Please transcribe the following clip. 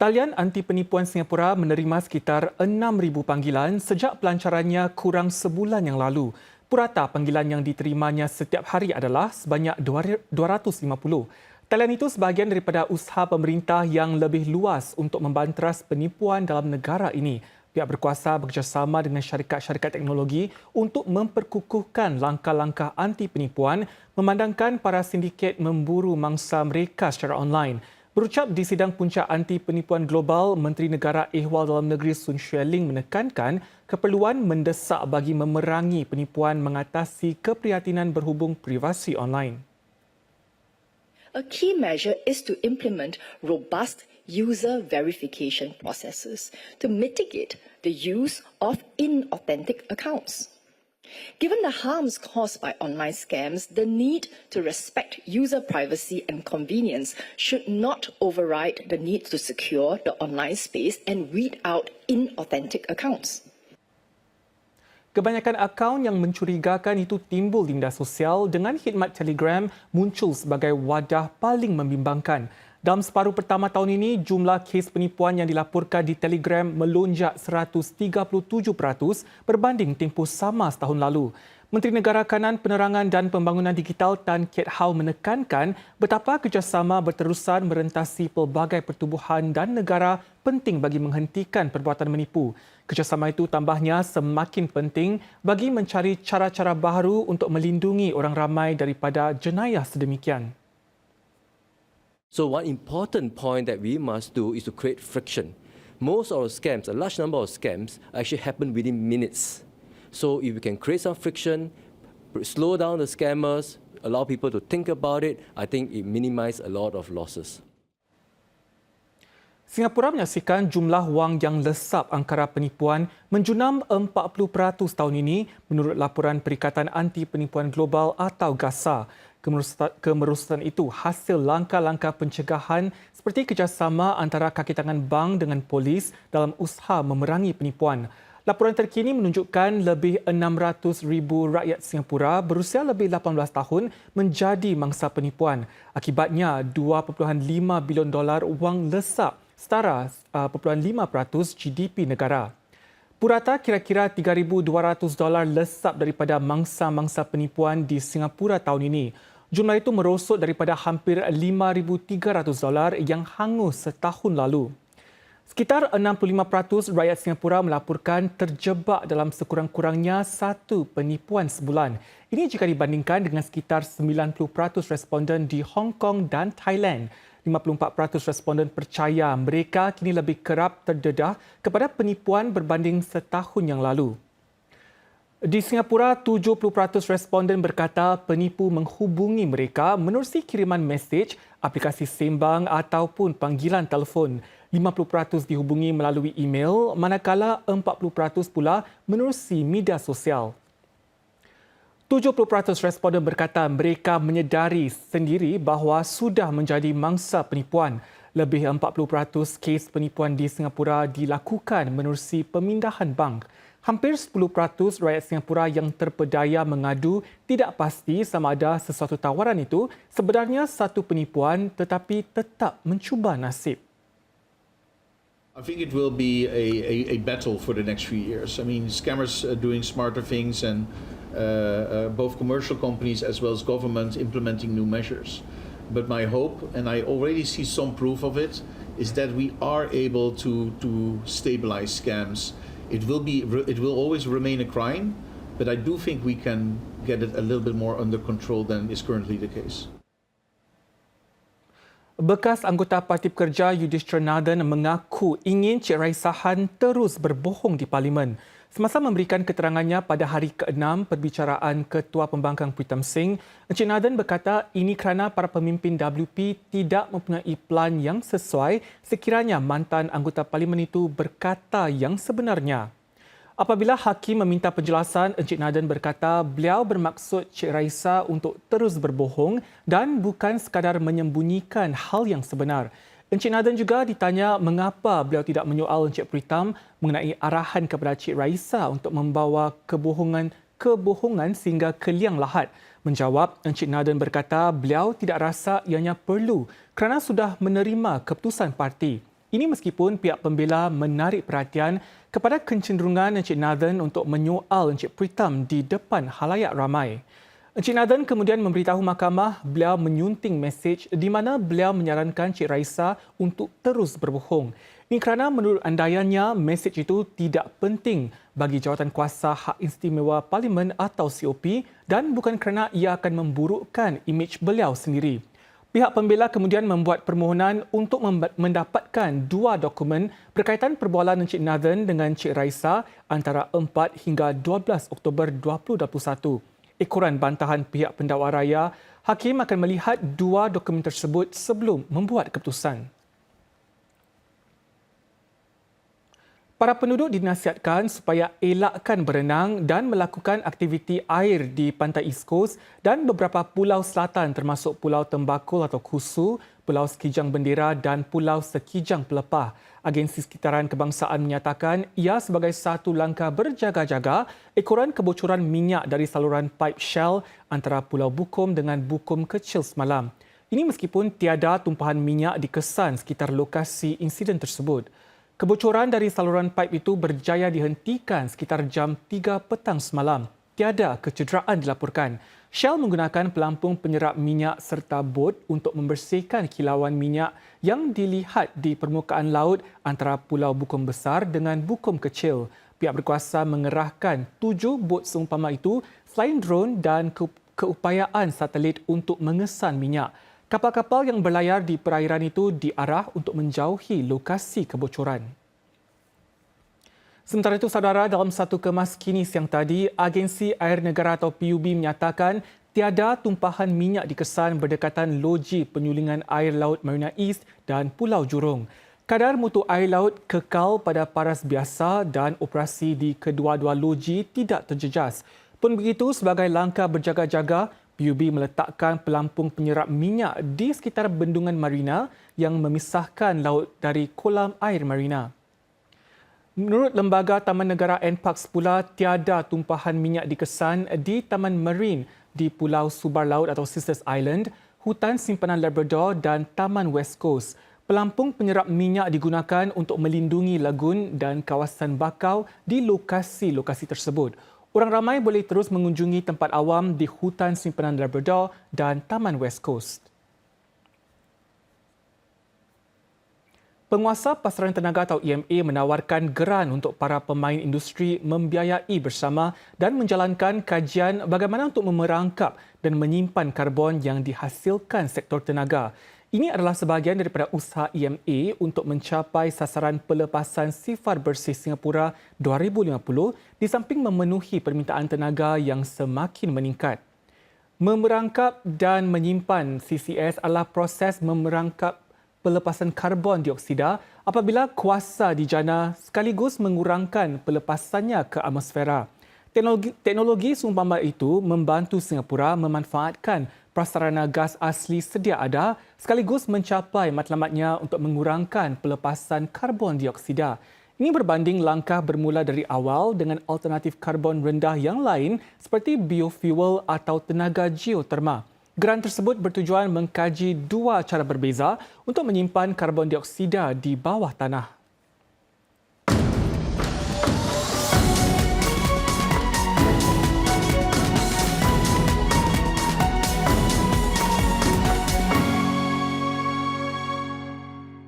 Talian Anti Penipuan Singapura menerima sekitar 6,000 panggilan sejak pelancarannya kurang sebulan yang lalu. Purata panggilan yang diterimanya setiap hari adalah sebanyak 250. Talian itu sebahagian daripada usaha pemerintah yang lebih luas untuk membanteras penipuan dalam negara ini. Pihak berkuasa bekerjasama dengan syarikat-syarikat teknologi untuk memperkukuhkan langkah-langkah anti penipuan memandangkan para sindiket memburu mangsa mereka secara online. Berucap di sidang puncak anti penipuan global, Menteri Negara Ehwal Dalam Negeri Sun Xueling menekankan keperluan mendesak bagi memerangi penipuan mengatasi keprihatinan berhubung privasi online. A key measure is to implement robust user verification processes to mitigate the use of inauthentic accounts. Given the harms caused by online scams, the need to respect user privacy and convenience should not override the need to secure the online space and weed out inauthentic accounts. Kebanyakan akaun yang mencurigakan itu timbul di media sosial dengan khidmat Telegram muncul sebagai wadah paling membimbangkan. Dalam separuh pertama tahun ini, jumlah kes penipuan yang dilaporkan di Telegram melonjak 137% berbanding tempoh sama setahun lalu. Menteri Negara Kanan Penerangan dan Pembangunan Digital Tan Kiat Hau menekankan betapa kerjasama berterusan merentasi pelbagai pertubuhan dan negara penting bagi menghentikan perbuatan menipu. Kerjasama itu tambahnya semakin penting bagi mencari cara-cara baru untuk melindungi orang ramai daripada jenayah sedemikian. So one important point that we must do is to create friction. Most of the scams, a large number of scams, actually happen within minutes. So if we can create some friction, slow down the scammers, allow people to think about it, I think it minimises a lot of losses. Singapura menyaksikan jumlah wang yang lesap angkara penipuan menjunam 40% tahun ini menurut laporan Perikatan Anti Penipuan Global atau GASA. Kemerosotan itu hasil langkah-langkah pencegahan seperti kerjasama antara kaki tangan bank dengan polis dalam usaha memerangi penipuan. Laporan terkini menunjukkan lebih 600,000 rakyat Singapura berusia lebih 18 tahun menjadi mangsa penipuan. Akibatnya, $2.5 bilion wang lesap setara 0.5% GDP negara. Purata kira-kira $3,200 lesap daripada mangsa-mangsa penipuan di Singapura tahun ini. Jumlah itu merosot daripada hampir $5,300 yang hangus setahun lalu. Sekitar 65% rakyat Singapura melaporkan terjebak dalam sekurang-kurangnya satu penipuan sebulan. Ini jika dibandingkan dengan sekitar 90% responden di Hong Kong dan Thailand. 54% responden percaya mereka kini lebih kerap terdedah kepada penipuan berbanding setahun yang lalu. Di Singapura, 70% responden berkata penipu menghubungi mereka menerusi kiriman mesej, aplikasi sembang ataupun panggilan telefon. 50% dihubungi melalui email, manakala 40% pula menerusi media sosial. 70% responden berkata mereka menyedari sendiri bahawa sudah menjadi mangsa penipuan. Lebih 40% kes penipuan di Singapura dilakukan menerusi pemindahan bank. Hampir 10% rakyat Singapura yang terpedaya mengadu tidak pasti sama ada sesuatu tawaran itu sebenarnya satu penipuan tetapi tetap mencuba nasib. I think it will be a battle for the next few years. I mean, scammers are doing smarter things and both commercial companies as well as government implementing new measures. But my hope, and I already see some proof of it, is that we are able to stabilize scams. It will always remain a crime, but I do think we can get it a little bit more under control than is currently the case. Bekas anggota Parti Pekerja Yudhishthira Nathan mengaku ingin Cik Raisahan terus berbohong di Parlimen. Semasa memberikan keterangannya pada hari ke-6 perbicaraan Ketua Pembangkang Pritam Singh, Encik Nathan berkata ini kerana para pemimpin WP tidak mempunyai plan yang sesuai sekiranya mantan anggota Parlimen itu berkata yang sebenarnya. Apabila hakim meminta penjelasan, Encik Nathan berkata beliau bermaksud Cik Raisa untuk terus berbohong dan bukan sekadar menyembunyikan hal yang sebenar. Encik Nathan juga ditanya mengapa beliau tidak menyoal Encik Pritam mengenai arahan kepada Cik Raisa untuk membawa kebohongan sehingga ke liang lahat. Menjawab, Encik Nathan berkata beliau tidak rasa ianya perlu kerana sudah menerima keputusan parti. Ini meskipun pihak pembela menarik perhatian kepada kecenderungan Encik Nathan untuk menyoal Encik Pritam di depan halayak ramai. Encik Nathan kemudian memberitahu mahkamah beliau menyunting mesej di mana beliau menyarankan Cik Raisa untuk terus berbohong. Ini kerana menurut andaiannya mesej itu tidak penting bagi Jawatankuasa Hak Istimewa Parlimen atau COP dan bukan kerana ia akan memburukkan imej beliau sendiri. Pihak pembela kemudian membuat permohonan untuk mendapatkan 2 dokumen berkaitan perbualan Encik Nathan dengan Cik Raisa antara 4 hingga 12 Oktober 2021. Ekoran bantahan pihak pendakwa raya, hakim akan melihat 2 dokumen tersebut sebelum membuat keputusan. Para penduduk dinasihatkan supaya elakkan berenang dan melakukan aktiviti air di pantai East Coast dan beberapa pulau selatan termasuk Pulau Tembakul atau Kusu, Pulau Sekijang Bendera dan Pulau Sekijang Pelepah. Agensi Sekitaran Kebangsaan menyatakan ia sebagai satu langkah berjaga-jaga ekoran kebocoran minyak dari saluran pipe Shell antara Pulau Bukom dengan Bukom Kecil semalam. Ini meskipun tiada tumpahan minyak dikesan sekitar lokasi insiden tersebut. Kebocoran dari saluran pipe itu berjaya dihentikan sekitar jam 3 petang semalam. Tiada kecederaan dilaporkan. Shell menggunakan pelampung penyerap minyak serta bot untuk membersihkan kilauan minyak yang dilihat di permukaan laut antara Pulau Bukom Besar dengan Bukom Kecil. Pihak berkuasa mengerahkan 7 bot seumpama itu selain drone dan keupayaan satelit untuk mengesan minyak. Kapal-kapal yang berlayar di perairan itu diarah untuk menjauhi lokasi kebocoran. Sementara itu, saudara, dalam satu kemas kini siang tadi, Agensi Air Negara atau PUB menyatakan tiada tumpahan minyak dikesan berdekatan loji penyulingan air laut Marina East dan Pulau Jurong. Kadar mutu air laut kekal pada paras biasa dan operasi di kedua-dua loji tidak terjejas. Pun begitu, sebagai langkah berjaga-jaga, PUB meletakkan pelampung penyerap minyak di sekitar bendungan Marina yang memisahkan laut dari kolam air Marina. Menurut Lembaga Taman Negara NParks pula, tiada tumpahan minyak dikesan di Taman Marine di Pulau Subar Laut atau Sisters Island, Hutan Simpanan Labrador dan Taman West Coast. Pelampung penyerap minyak digunakan untuk melindungi lagun dan kawasan bakau di lokasi-lokasi tersebut. Orang ramai boleh terus mengunjungi tempat awam di Hutan Simpanan Labrador dan Taman West Coast. Penguasa Pasaran Tenaga atau EMA menawarkan geran untuk para pemain industri membiayai bersama dan menjalankan kajian bagaimana untuk memerangkap dan menyimpan karbon yang dihasilkan sektor tenaga. Ini adalah sebahagian daripada usaha EMA untuk mencapai sasaran pelepasan sifar bersih Singapura 2050 di samping memenuhi permintaan tenaga yang semakin meningkat. Memerangkap dan menyimpan CCS adalah proses memerangkap pelepasan karbon dioksida apabila kuasa dijana sekaligus mengurangkan pelepasannya ke atmosfera. Teknologi seumpama itu membantu Singapura memanfaatkan prasarana gas asli sedia ada sekaligus mencapai matlamatnya untuk mengurangkan pelepasan karbon dioksida. Ini berbanding langkah bermula dari awal dengan alternatif karbon rendah yang lain seperti biofuel atau tenaga geoterma. Geran tersebut bertujuan mengkaji 2 cara berbeza untuk menyimpan karbon dioksida di bawah tanah.